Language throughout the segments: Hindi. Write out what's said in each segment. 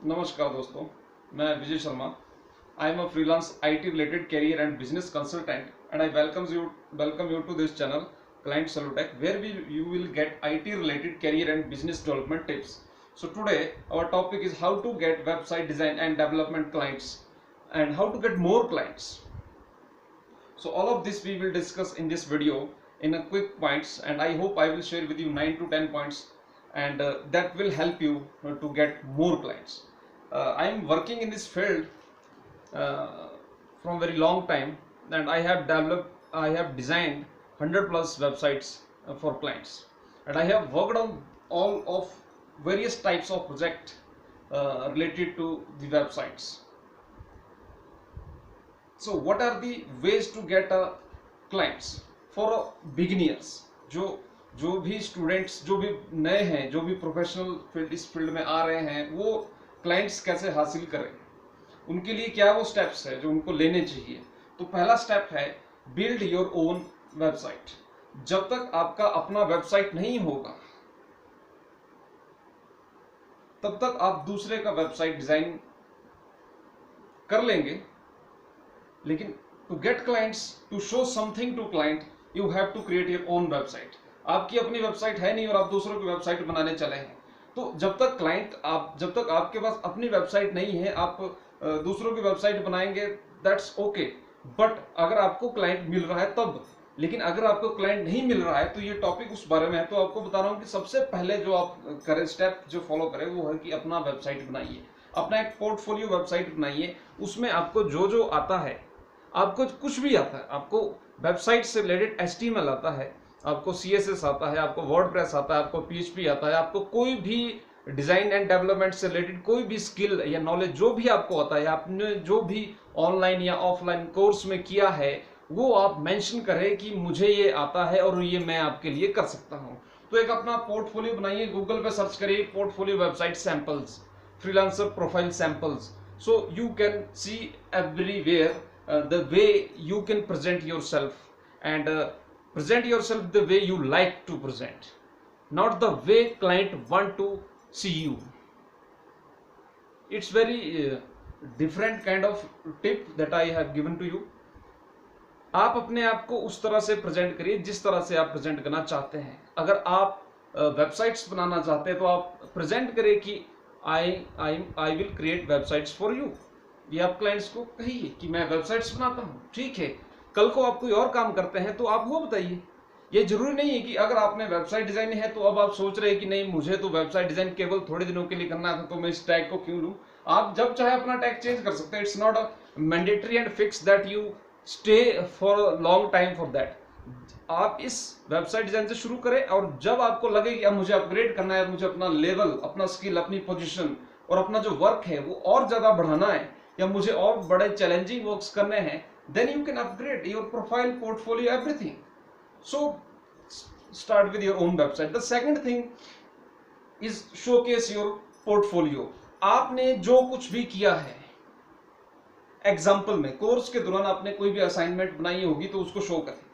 नमस्कार दोस्तों, मैं Vijay Sharma. I am a freelance IT related career and business consultant, and I welcome you to this channel, Client Solutech, where you will get IT related career and business development tips. So today our topic is how to get website design and development clients and how to get more clients. So all of this we will discuss in this video in a quick points, and I hope I will share with you 9 to 10 points, and that will help you to get more clients. I am working in this field uh, from very long time, and I have designed 100 plus websites for clients, and I have worked on all of various types of project related to the websites. So what are the ways to get a clients for beginners? जो जो भी स्टूडेंट्स, जो भी नए हैं, जो भी प्रोफेशनल फील्ड इस फील्ड में आ रहे हैं, वो क्लाइंट्स कैसे हासिल करें, उनके लिए क्या वो स्टेप्स है जो उनको लेने चाहिए। तो पहला स्टेप है बिल्ड योर ओन वेबसाइट। जब तक आपका अपना वेबसाइट नहीं होगा तब तक आप दूसरे का वेबसाइट डिजाइन कर लेंगे, लेकिन to get clients, to show something to client, you have to create your own website. आपकी अपनी वेबसाइट है नहीं और आप दूसरों की वेबसाइट बनाने चले हैं, तो जब तक आपके पास अपनी वेबसाइट नहीं है, आप दूसरों की वेबसाइट बनाएंगे, दैट्स ओके। बट अगर आपको क्लाइंट मिल रहा है तब, लेकिन अगर आपको क्लाइंट नहीं मिल रहा है तो ये टॉपिक उस बारे में है। तो आपको बता रहा हूँ कि सबसे पहले जो आप करें, स्टेप जो फॉलो करें, वो है कि अपना वेबसाइट बनाइए, अपना एक पोर्टफोलियो वेबसाइट बनाइए। उसमें आपको जो आता है, आपको कुछ भी आता है, आपको वेबसाइट से रिलेटेड HTML आता है, आपको CSS आता है, आपको वर्डप्रेस आता है, आपको PHP आता है, आपको कोई भी डिजाइन एंड डेवलपमेंट से रिलेटेड कोई भी स्किल या नॉलेज जो भी आपको आता है, आपने जो भी ऑनलाइन या ऑफलाइन कोर्स में किया है, वो आप मेंशन करें कि मुझे ये आता है और ये मैं आपके लिए कर सकता हूं। तो एक अपना पोर्टफोलियो बनाइए, गूगल पे सर्च करिए portfolio website samples, freelancer profile samples, so you can see everywhere the way you can present yourself, and present yourself the way you like to present, not the way client want to see you. It's very different kind of tip that I have given to you. आप अपने आप को उस तरह से प्रेजेंट करिए जिस तरह से आप प्रेजेंट करना चाहते हैं। अगर आप वेबसाइट्स बनाना चाहते हैं तो आप प्रेजेंट करिए कि I will create websites for you. ये आप क्लाइंट्स को कहिए कि मैं वेबसाइट्स बनाता हूँ, ठीक है। कल को आप कोई और काम करते हैं तो आप वो बताइए। ये जरूरी नहीं है कि अगर आपने वेबसाइट डिजाइन है तो अब आप सोच रहे हैं कि नहीं, मुझे तो वेबसाइट डिजाइन केवल थोड़े दिनों के लिए करना था, तो मैं इस टैग को क्यों लूं। आप जब चाहे अपना टैग चेंज कर सकते हैं। It's not a mandatory and fix that you stay for long time for that. आप इस वेबसाइट डिजाइन से शुरू करें, और जब आपको लगे कि अब मुझे अपग्रेड करना है, मुझे अपना लेवल, अपना स्किल, अपनी पोजीशन और अपना जो वर्क है वो और ज्यादा बढ़ाना है, या मुझे और बड़े चैलेंजिंग वर्क्स करने हैं, then you can upgrade your profile, portfolio, everything. So start with your own website. The second thing is showcase your portfolio. आपने जो कुछ भी किया है, एग्जाम्पल में कोर्स के दौरान आपने कोई भी असाइनमेंट बनाई होगी तो उसको शो करें।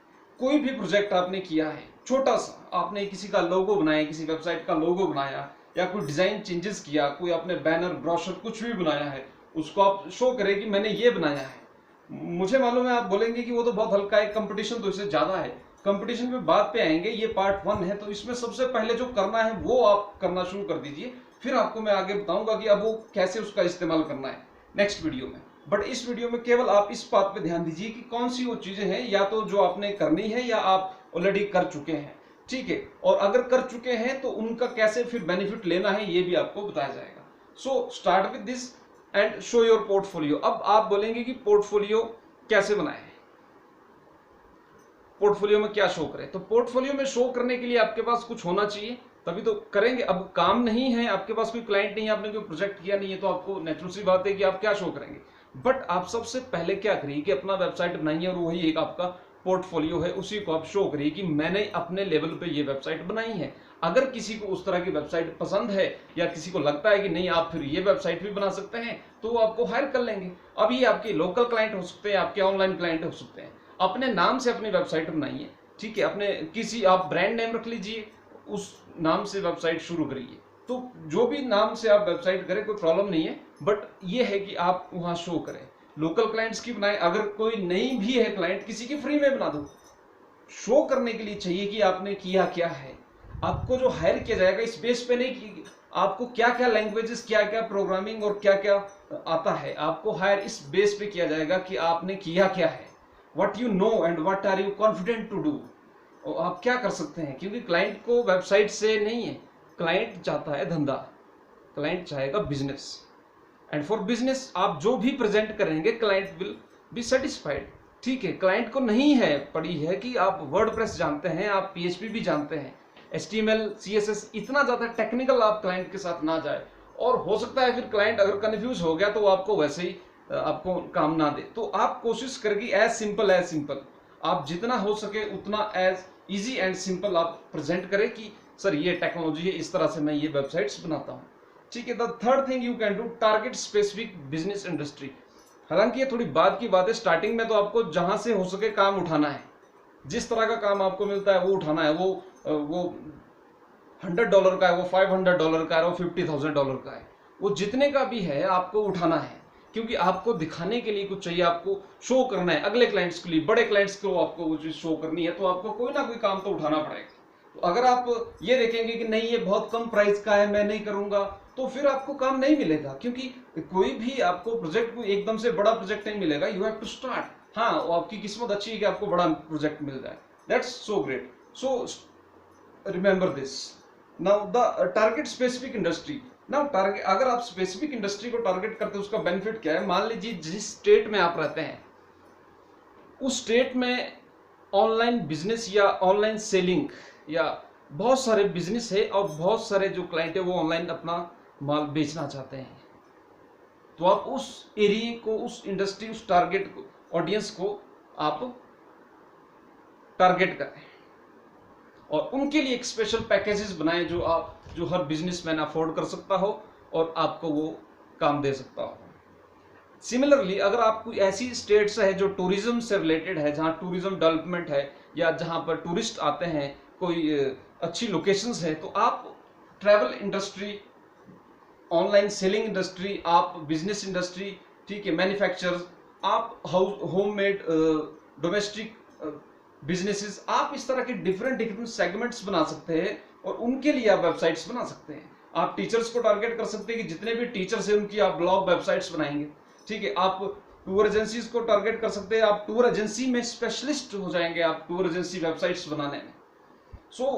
कोई भी प्रोजेक्ट आपने किया है, छोटा सा, आपने किसी का लोगो बनाया, किसी वेबसाइट का लोगो बनाया, या कोई डिजाइन चेंजेस किया, कोई आपने बैनर, ब्रोशर कुछ भी बनाया है, उसको आप शो करें कि मैंने ये बनाया है। मुझे मालूम है आप बोलेंगे कि वो तो बहुत हल्का है, कंपटीशन तो इससे ज्यादा है। कंपटीशन पे बात पे आएंगे, ये पार्ट 1 है, तो इसमें सबसे पहले जो करना है वो आप करना शुरू कर दीजिए, फिर आपको मैं आगे बताऊंगा कि अब वो कैसे उसका इस्तेमाल करना है नेक्स्ट वीडियो में। बट इस वीडियो में केवल आप इस बात पे ध्यान दीजिए कि कौन सी वो चीजें हैं, या तो जो आपने करनी है या आप ऑलरेडी कर चुके हैं, ठीक है। और अगर कर चुके हैं तो उनका कैसे फिर बेनिफिट लेना है ये भी आपको बताया जाएगा। So start with this and show your portfolio. अब आप बोलेंगे कि पोर्टफोलियो कैसे बनाए, पोर्टफोलियो में क्या शो करें। तो पोर्टफोलियो में शो करने के लिए आपके पास कुछ होना चाहिए, तभी तो करेंगे। अब काम नहीं है, आपके पास कोई क्लाइंट नहीं है, आपने कोई प्रोजेक्ट किया नहीं है, तो आपको नेचुरल सी बात है कि आप क्या शो करेंगे। बट आप सबसे पहले क्या करिए कि अपना वेबसाइट बनाइए, और वही एक आपका पोर्टफोलियो है, उसी को आप शो करिए कि मैंने अपने लेवल पे ये वेबसाइट बनाई है। अगर किसी को उस तरह की वेबसाइट पसंद है, या किसी को लगता है कि नहीं आप फिर ये वेबसाइट भी बना सकते हैं, तो वो आपको हायर कर लेंगे। अब ये आपके लोकल क्लाइंट हो सकते हैं, आपके ऑनलाइन क्लाइंट हो सकते हैं। अपने नाम से अपनी वेबसाइट बनाइए, ठीक है। अपने किसी आप ब्रांड नेम रख लीजिए, उस नाम से वेबसाइट शुरू करिए, तो जो भी नाम से आप वेबसाइट करें कोई प्रॉब्लम नहीं है, बट ये है कि आप वहां शो करें। लोकल क्लाइंट्स की बनाएं, अगर कोई नहीं भी है क्लाइंट, किसी की फ्री में बना दो। शो करने के लिए चाहिए कि आपने किया क्या है। आपको जो हायर किया जाएगा इस बेस पे नहीं कि आपको क्या क्या लैंग्वेजेस, क्या क्या प्रोग्रामिंग और क्या क्या आता है, आपको हायर इस बेस पे किया जाएगा कि आपने किया क्या है, what you know and what are you confident to do, और आप क्या कर सकते हैं। क्योंकि क्लाइंट को वेबसाइट से नहीं है, क्लाइंट चाहता है धंधा, क्लाइंट चाहेगा बिजनेस, एंड फॉर बिजनेस आप जो भी प्रेजेंट करेंगे क्लाइंट विल बी सेटिस्फाइड। ठीक है, क्लाइंट को नहीं है पड़ी है कि आप वर्डप्रेस जानते हैं, आप पीएचपी भी जानते हैं, एचटीएमएल सीएसएस, इतना ज्यादा टेक्निकल आप क्लाइंट के साथ ना जाए, और हो सकता है फिर क्लाइंट अगर कंफ्यूज हो गया तो वो आपको वैसे ही आपको काम ना दे। तो आप कोशिश करेगी एज सिंपल आप जितना हो सके उतना एज इजी एंड सिंपल आप प्रेजेंट करें कि सर ये टेक्नोलॉजी है, इस तरह से मैं ये वेबसाइट्स बनाता हूँ। ठीक है, the third thing you can do, target specific business industry. हालांकि ये थोड़ी बाद की बात है, स्टार्टिंग में तो आपको जहां से हो सके काम उठाना है, जिस तरह का काम आपको मिलता है वो उठाना है। वो $100 का है, वो $500 का है, वो $50,000 का है, वो जितने का भी है आपको उठाना है, क्योंकि आपको दिखाने के लिए कुछ चाहिए, आपको शो करना है अगले क्लाइंट्स के लिए, बड़े क्लाइंट्स को आपको वो चीज शो करनी है, तो आपको कोई ना कोई काम तो उठाना पड़ेगा। तो अगर आप ये देखेंगे कि नहीं ये बहुत कम प्राइस का है, मैं नहीं करूंगा, तो फिर आपको काम नहीं मिलेगा, क्योंकि कोई भी आपको प्रोजेक्ट एकदम से बड़ा प्रोजेक्ट नहीं मिलेगा। You have to start. हाँ, आपकी किस्मत अच्छी है कि आपको बड़ा प्रोजेक्ट मिल जाए, that's so great. So remember this. Now the target specific industry. Now target, अगर आप स्पेसिफिक इंडस्ट्री को टारगेट करते हैं उसका बेनिफिट क्या है। मान लीजिए जिस स्टेट में आप रहते हैं उस स्टेट में ऑनलाइन बिजनेस या ऑनलाइन सेलिंग या बहुत सारे बिजनेस है, और बहुत सारे जो क्लाइंट है वो ऑनलाइन अपना माल बेचना चाहते हैं, तो आप उस एरिया को, उस इंडस्ट्री, उस टारगेट ऑडियंस को आप टारगेट करें, और उनके लिए एक स्पेशल पैकेजेस बनाएं जो हर बिजनेसमैन अफोर्ड कर सकता हो और आपको वो काम दे सकता हो। सिमिलरली अगर आप कोई ऐसी स्टेट्स है जो टूरिज्म से रिलेटेड है, जहां टूरिज्म डेवलपमेंट है या जहां पर टूरिस्ट आते हैं, कोई अच्छी लोकेशंस है, तो आप travel industry, online selling industry, आप बिजनेस इंडस्ट्री, ठीक है, मैन्युफैक्चरर्स, आप होममेड डोमेस्टिक बिजनेसेस, आप इस तरह के डिफरेंट सेगमेंट्स बना सकते हैं और उनके लिए आप वेबसाइट्स बना सकते हैं। आप टीचर्स को टारगेट कर सकते हैं कि जितने भी टीचर्स हैं उनकी आप ब्लॉग वेबसाइट्स बनाएंगे। ठीक है, आप टूर एजेंसीज को टारगेट कर सकते हैं, आप टूर एजेंसी में स्पेशलिस्ट हो जाएंगे, आप टूर एजेंसी वेबसाइट्स बनाने में। सो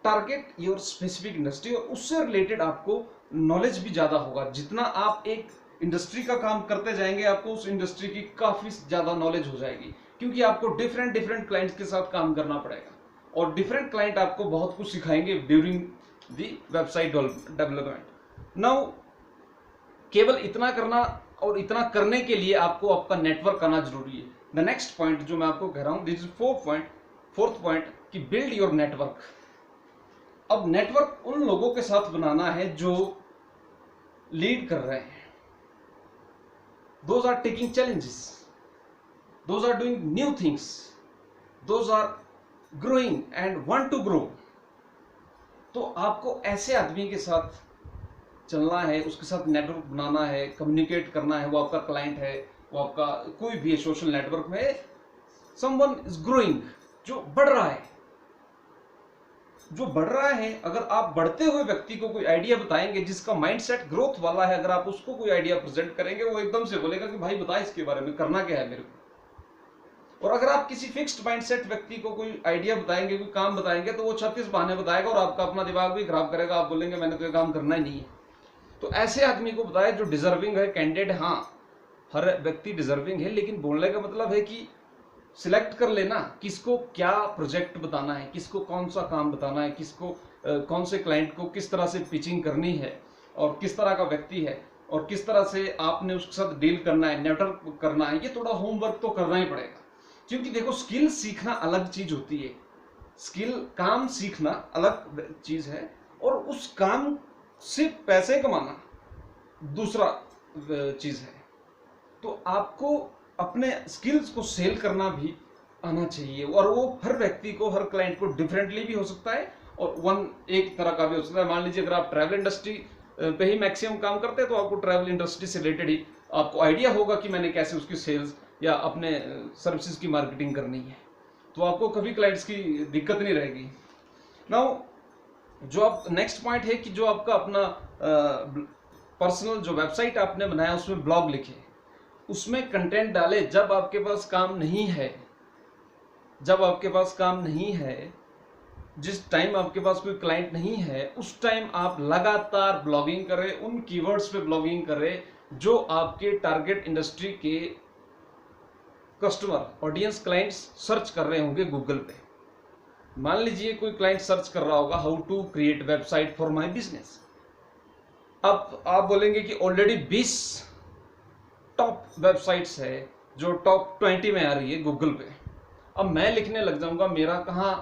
टारगेट योर स्पेसिफिक इंडस्ट्री, और उससे रिलेटेड आपको नॉलेज भी ज्यादा होगा। जितना आप एक इंडस्ट्री का काम करते जाएंगे आपको उस इंडस्ट्री की काफी ज्यादा नॉलेज हो जाएगी, क्योंकि आपको डिफरेंट क्लाइंट्स के साथ काम करना पड़ेगा, और डिफरेंट क्लाइंट आपको बहुत कुछ सिखाएंगे during the website development. Now केवल इतना करना और इतना करने के लिए आपको आपका नेटवर्क आना जरूरी है। द नेक्स्ट पॉइंट जो मैं आपको कह रहा हूं, दिस इज फोर्थ पॉइंट कि बिल्ड योर नेटवर्क। अब नेटवर्क उन लोगों के साथ बनाना है जो लीड कर रहे हैं, those are taking challenges, those are doing new things, those are growing and want to grow. तो आपको ऐसे आदमी के साथ चलना है, उसके साथ नेटवर्क बनाना है, कम्युनिकेट करना है। वो आपका क्लाइंट है, वो आपका कोई भी सोशल नेटवर्क में समवन इज ग्रोइंग, जो बढ़ रहा है, जो बढ़ रहा है। अगर आप बढ़ते हुए व्यक्ति को कोई आइडिया बताएंगे जिसका माइंडसेट ग्रोथ वाला है, अगर आप उसको कोई आइडिया प्रेजेंट करेंगे, वो एकदम से बोलेगा कि भाई बता इसके बारे में, करना क्या है मेरे को। और अगर आप किसी फिक्स्ड माइंडसेट व्यक्ति को कोई आइडिया बताएंगे, कोई काम बताएंगे, तो वो 36 बहाने बताएगा और आपका अपना दिमाग भी खराब करेगा। आप बोलेंगे मैंने तो ये काम करना ही नहीं है। तो ऐसे आदमी को बताए जो डिजर्विंग है, कैंडिडेट। हाँ, हर व्यक्ति डिजर्विंग है, लेकिन बोलने का मतलब है कि सिलेक्ट कर लेना किसको क्या प्रोजेक्ट बताना है, किसको कौन सा काम बताना है, किसको कौन से क्लाइंट को किस तरह से पिचिंग करनी है, और किस तरह का व्यक्ति है, और किस तरह से आपने उसके साथ डील करना है, नेटवर्क करना है। ये थोड़ा होमवर्क तो करना ही पड़ेगा, क्योंकि देखो स्किल सीखना अलग चीज होती है, स्किल काम सीखना अलग चीज है, और उस काम से पैसे कमाना दूसरा चीज है। तो आपको अपने स्किल्स को सेल करना भी आना चाहिए, और वो हर व्यक्ति को, हर क्लाइंट को डिफरेंटली भी हो सकता है, और एक तरह का भी हो सकता है। मान लीजिए अगर आप ट्रैवल इंडस्ट्री पे ही मैक्सिमम काम करते हैं तो आपको ट्रैवल इंडस्ट्री से रिलेटेड ही आपको आइडिया होगा कि मैंने कैसे उसकी सेल्स या अपने सर्विसेज की मार्केटिंग करनी है, तो आपको कभी क्लाइंट्स की दिक्कत नहीं रहेगी। नाउ जो आप नेक्स्ट पॉइंट है कि जो आपका अपना पर्सनल जो वेबसाइट आपने बनाया उसमें ब्लॉग लिखे, उसमें कंटेंट डाले जब आपके पास काम नहीं है, जब आपके पास काम नहीं है, जिस टाइम आपके पास कोई क्लाइंट नहीं है उस टाइम आप लगातार ब्लॉगिंग करें, उन कीवर्ड्स पे ब्लॉगिंग करें जो आपके टारगेट इंडस्ट्री के कस्टमर ऑडियंस क्लाइंट्स सर्च कर रहे होंगे गूगल पे। मान लीजिए कोई क्लाइंट सर्च कर रहा होगा how to create website for my business. अब आप बोलेंगे कि ऑलरेडी 20 टॉप वेबसाइट्स है जो टॉप 20 में आ रही है गूगल पे, अब मैं लिखने लग जाऊंगा मेरा कहाँ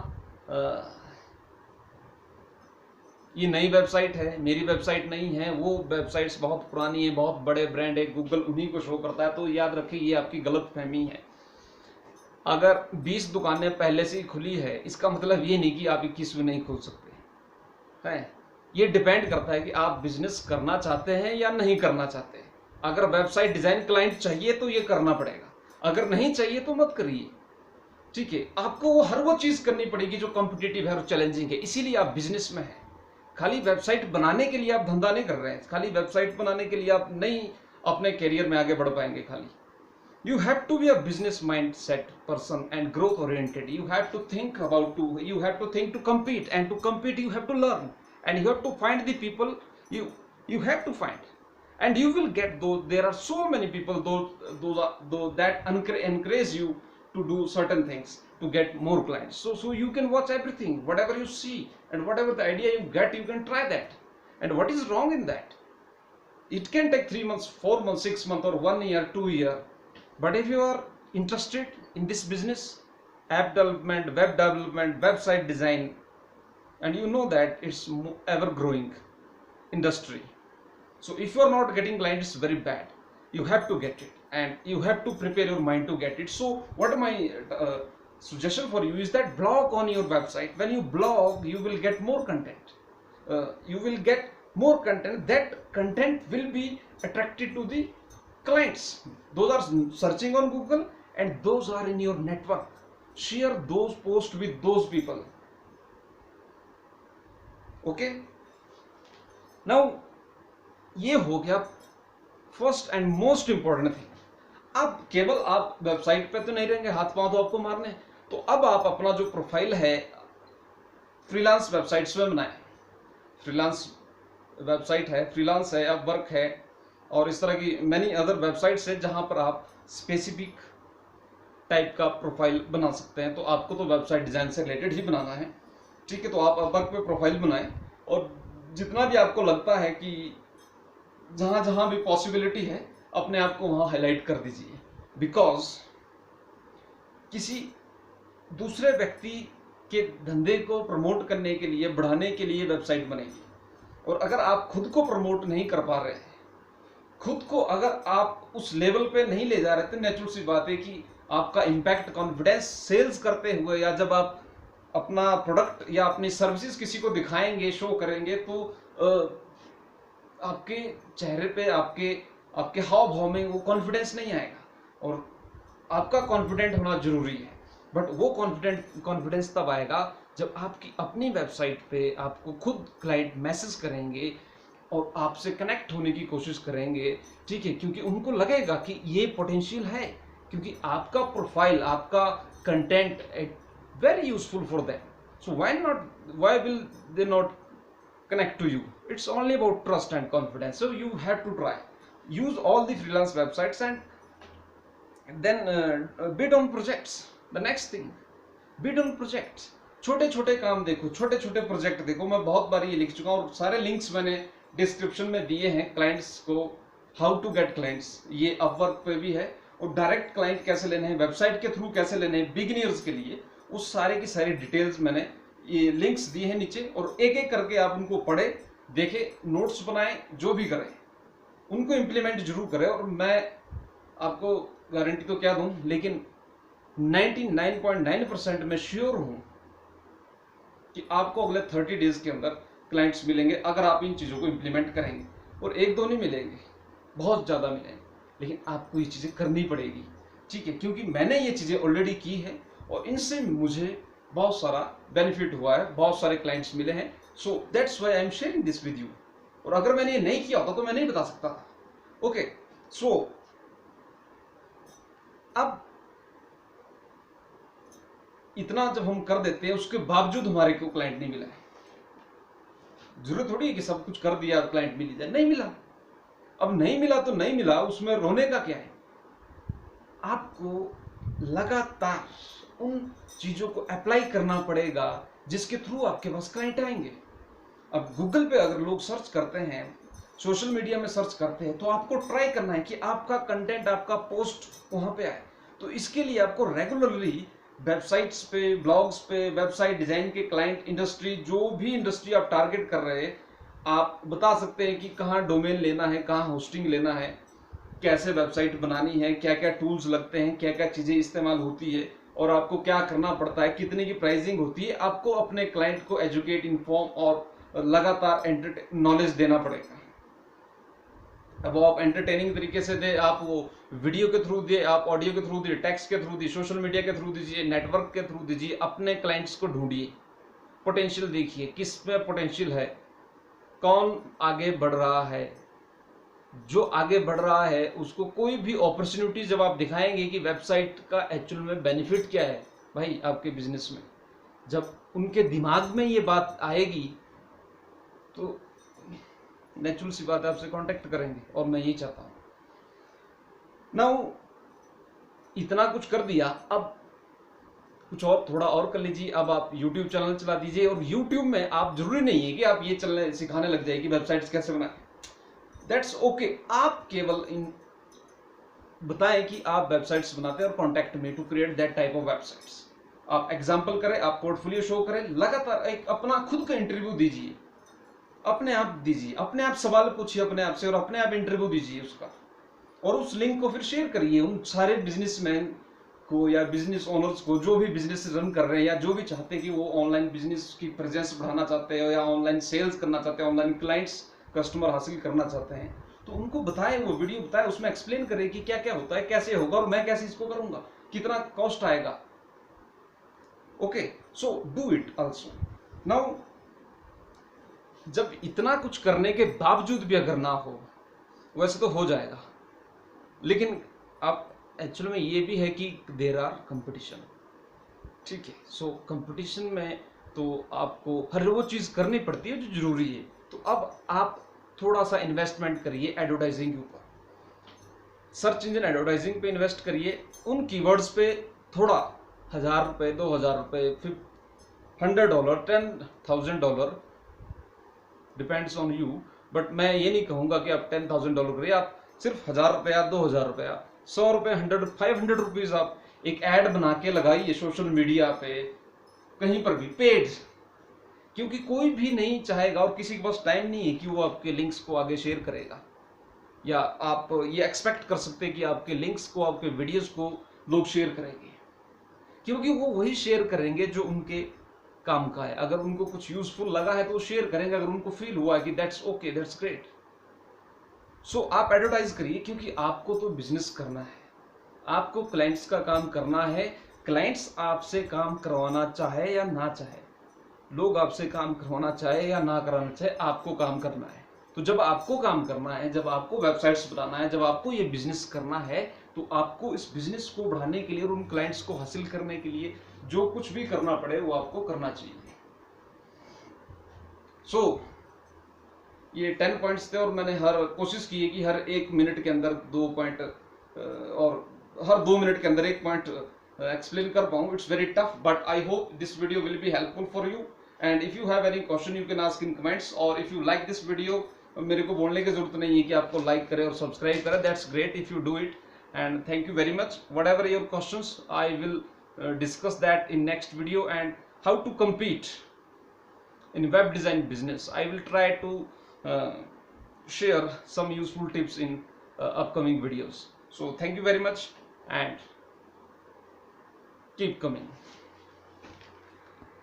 ये नई वेबसाइट है, मेरी वेबसाइट नहीं है, वो वेबसाइट्स बहुत पुरानी है, बहुत बड़े ब्रांड है, गूगल उन्हीं को शो करता है। तो याद रखिए ये आपकी गलत फहमी है। अगर 20 दुकानें पहले से ही खुली है इसका मतलब ये नहीं कि आप 21वीं नहीं खोल सकते हैं। ये डिपेंड करता है कि आप बिजनेस करना चाहते हैं या नहीं करना चाहते हैं। अगर वेबसाइट डिजाइन क्लाइंट चाहिए तो ये करना पड़ेगा, अगर नहीं चाहिए तो मत करिए, ठीक है। आपको वो हर वो चीज करनी पड़ेगी जो कॉम्पिटिटिव है और चैलेंजिंग है, इसीलिए आप बिजनेस में हैं। खाली वेबसाइट बनाने के लिए आप धंधा नहीं कर रहे हैं, खाली वेबसाइट बनाने के लिए आप नहीं अपने करियर में आगे बढ़ पाएंगे। खाली you have to be a business mindset person and growth oriented. You have to think to compete, and to compete you have to learn, and you have to find the people you have to find, and you will get those. There are so many people those that encourage you to do certain things to get more clients. So you can watch everything, whatever you see and whatever the idea you get, you can try that. And what is wrong in that? It can take 3 months, 4 months, 6 months, or 1 year, 2 year. But if you are interested in this business, app development, web development, website design, and you know that it's ever growing industry. So if you are not getting clients, it's very bad. You have to get it, and you have to prepare your mind to get it. So what my suggestion for you is that blog on your website. When you blog, you will get more content. You will get more content. That content will be attracted to the clients. Those are searching on Google and those are in your network. Share those posts with those people. Okay, now ये हो गया first and most important thing. अब केवल आप वेबसाइट पे तो नहीं रहेंगे, हाथ पांव तो आपको मारने, तो अब आप अपना जो प्रोफाइल है फ्रीलांस वेबसाइट्स में बनाएं। फ्रीलांस वेबसाइट है, फ्रीलांस है, अपवर्क है और इस तरह की मैनी अदर वेबसाइट्स है जहां पर आप स्पेसिफिक टाइप का प्रोफाइल बना सकते हैं। तो आपको तो वेबसाइट डिजाइन से रिलेटेड ही बनाना है, ठीक है। तो आप अपवर्क पे प्रोफाइल बनाएं और जितना भी आपको लगता है कि जहां जहां भी पॉसिबिलिटी है अपने आप को वहां हाईलाइट कर दीजिए। बिकॉज किसी दूसरे व्यक्ति के धंधे को प्रमोट करने के लिए, बढ़ाने के लिए वेबसाइट बनेगी, और अगर आप खुद को प्रमोट नहीं कर पा रहे हैं, खुद को अगर आप उस लेवल पे नहीं ले जा रहे, तो नेचुरल सी बात है कि आपका इम्पैक्ट, कॉन्फिडेंस सेल्स करते हुए या जब आप अपना प्रोडक्ट या अपनी सर्विसेज किसी को दिखाएंगे, शो करेंगे, तो आपके चेहरे पे, आपके हाव भाव में वो कॉन्फिडेंस नहीं आएगा। और आपका कॉन्फिडेंट होना जरूरी है, बट वो कॉन्फिडेंस तब आएगा जब आपकी अपनी वेबसाइट पे आपको खुद क्लाइंट मैसेज करेंगे और आपसे कनेक्ट होने की कोशिश करेंगे, ठीक है, क्योंकि उनको लगेगा कि ये पोटेंशियल है, क्योंकि आपका प्रोफाइल, आपका content very useful for them. So why will they not connect to you? It's only about trust and confidence. So you have to try, use all the freelance websites and then bid on projects. The next thing, bid on projects. छोटे छोटे काम देखो, छोटे छोटे प्रोजेक्ट देखो। मैं बहुत बार ये लिख चुका हूँ और सारे लिंक्स मैंने डिस्क्रिप्शन में दिए हैं क्लाइंट्स को, हाउ टू गेट क्लाइंट्स, ये अपवर्क पे भी है, और डायरेक्ट क्लाइंट कैसे लेने हैं, वेबसाइट के थ्रू कैसे लेने हैं बिगिनर्स के लिए, उस सारे की सारी डिटेल्स मैंने ये लिंक्स दिए हैं नीचे, और एक एक करके आप उनको पढ़े, देखे, नोट्स बनाएं, जो भी करें उनको इम्प्लीमेंट जरूर करें। और मैं आपको गारंटी तो क्या दूं, लेकिन 99.9% मैं श्योर हूं कि आपको अगले 30 डेज के अंदर क्लाइंट्स मिलेंगे अगर आप इन चीज़ों को इम्प्लीमेंट करेंगे। और एक दो नहीं मिलेंगे, बहुत ज़्यादा मिलेंगे, लेकिन आपको ये चीज़ें करनी पड़ेगी, ठीक है, क्योंकि मैंने ये चीज़ें ऑलरेडी की है और इनसे मुझे बहुत सारा बेनिफिट हुआ है, बहुत सारे क्लाइंट्स मिले हैं। So that's why I am sharing this with you. और अगर मैंने ये नहीं किया होता तो मैं नहीं बता सकता था। ओके, सो अब इतना जब हम कर देते हैं उसके बावजूद हमारे को क्लाइंट नहीं मिला है, जरूरत थोड़ी है कि सब कुछ कर दिया क्लाइंट मिल जाए, नहीं मिला। अब नहीं मिला तो नहीं मिला, उसमें रोने का क्या है। आपको लगातार उन चीजों को अप्लाई करना पड़ेगा जिसके थ्रू आपके पास क्लाइंट आएंगे। अब गूगल पे अगर लोग सर्च करते हैं, सोशल मीडिया में सर्च करते हैं, तो आपको ट्राई करना है कि आपका कंटेंट, आपका पोस्ट वहां पे आए। तो इसके लिए आपको रेगुलरली वेबसाइट्स पे, ब्लॉग्स पे, वेबसाइट डिजाइन के क्लाइंट, इंडस्ट्री, जो भी इंडस्ट्री आप टारगेट कर रहे हैं, आप बता सकते हैं कि कहाँ डोमेन लेना है, कहाँ होस्टिंग लेना है, कैसे वेबसाइट बनानी है, क्या क्या टूल्स लगते हैं, क्या क्या चीज़ें इस्तेमाल होती है और आपको क्या करना पड़ता है, कितने की प्राइसिंग होती है। आपको अपने क्लाइंट को एजुकेट, इन्फॉर्म और लगातार नॉलेज देना पड़ेगा। अब वो आप एंटरटेनिंग तरीके से दे, आप वो वीडियो के थ्रू दे, आप ऑडियो के थ्रू दे, टेक्स्ट के थ्रू दे, सोशल मीडिया के थ्रू दीजिए, नेटवर्क के थ्रू दीजिए, अपने क्लाइंट्स को ढूंढिए, पोटेंशियल देखिए, किस में पोटेंशियल है, कौन आगे बढ़ रहा है। जो आगे बढ़ रहा है उसको कोई भी अपॉर्चुनिटी जब आप दिखाएंगे कि वेबसाइट का एक्चुअल में बेनिफिट क्या है भाई आपके बिजनेस में, जब उनके दिमाग में ये बात आएगी तो नेचुरल सी बात है आपसे कांटेक्ट करेंगे। और मैं यही चाहता हूं। नाउ इतना कुछ कर दिया, अब कुछ और थोड़ा और कर लीजिए। अब आप YouTube चैनल चला दीजिए और YouTube में आप, जरूरी नहीं है कि आप ये चलने सिखाने लग जाए कि वेबसाइट्स कैसे बनाए, दैट्स ओके। आप केवल इन बताएं कि आप वेबसाइट्स बनाते हैं और contact me to create that type of websites. आप एग्जांपल करें, आप पोर्टफोलियो शो करें, लगातार एक अपना खुद का इंटरव्यू दीजिए, अपने आप दीजिए, अपने आप सवाल पूछिए अपने आप से और अपने आप इंटरव्यू दीजिए उसका। और उस लिंक को फिर शेयर करिए उन सारे बिजनेसमैन को या बिजनेस ओनर्स को जो भी बिजनेस रन कर रहे हैं या जो भी चाहते हैं कि वो ऑनलाइन बिजनेस की प्रेजेंस बढ़ाना चाहते हैं या ऑनलाइन सेल्स करना चाहते हैं, ऑनलाइन क्लाइंट्स, कस्टमर हासिल करना चाहते हैं। तो उनको बताएं, वो वीडियो बताएं, उसमें एक्सप्लेन करें कि क्या क्या होता है, कैसे होगा और मैं कैसे इसको करूंगा, कितना कॉस्ट आएगा। Okay, so do it also. Now जब इतना कुछ करने के बावजूद भी अगर ना हो, वैसे तो हो जाएगा, लेकिन आप एक्चुअल में ये भी है कि देयर आर कंपटीशन, ठीक है। सो कंपटीशन में तो आपको हर वो चीज़ करनी पड़ती है जो जरूरी है। तो अब आप थोड़ा सा इन्वेस्टमेंट करिए एडवर्टाइजिंग के ऊपर, सर्च इंजन एडवर्टाइजिंग पे इन्वेस्ट करिए, उन कीवर्ड्स पे थोड़ा, ₹1000, ₹2000, $100, $10,000, डिपेंड्स ऑन यू। बट मैं ये नहीं कहूँगा कि आप $10,000 करिए, आप सिर्फ ₹1000, ₹2000, ₹100, 100, 500 रुपीज आप एक ऐड बना के लगाइए सोशल मीडिया पे, कहीं पर भी पेड, क्योंकि कोई भी नहीं चाहेगा और किसी के पास टाइम नहीं है कि वो आपके लिंक्स को आगे शेयर करेगा, या आप ये एक्सपेक्ट कर सकते हैं कि आपके लिंक्स को, आपके वीडियोस को लोग शेयर करेंगे, क्योंकि वो वही शेयर करेंगे जो उनके काम का है। अगर उनको कुछ यूजफुल लगा है तो वो शेयर करेंगे, अगर उनको फील हुआ है कि दैट्स ओके, दैट्स ग्रेट। सो आप एडवर्टाइज करिए, क्योंकि आपको तो बिजनेस करना है, आपको क्लाइंट्स का काम करना है। क्लाइंट्स आपसे काम करवाना चाहे या ना चाहे, लोग आपसे काम करवाना चाहे या ना कराना चाहे, आपको काम करना है। तो जब आपको काम करना है, जब आपको वेबसाइट्स बनाना है, जब आपको ये बिजनेस करना है, तो आपको इस बिजनेस को बढ़ाने के लिए और उन क्लाइंट्स को हासिल करने के लिए जो कुछ भी करना पड़े वो आपको करना चाहिए। सो ये 10 पॉइंट्स थे और मैंने हर कोशिश की है कि हर 1 मिनट के अंदर 2 पॉइंट और हर 2 मिनट के अंदर 1 पॉइंट एक्सप्लेन कर पाऊँ। It's very tough, but I hope this video will be helpful for you. And if you have any question you can ask in comments, और if you like this video, मेरे को बोलने की जरूरत नहीं है कि आपको लाइक करें और सब्सक्राइब करें, that's great if you do it. And thank you very much. What ever your questions, I will discuss that in next video. And how to compete in web design business, I will try to share some useful tips in upcoming videos. So thank you very much and keep coming.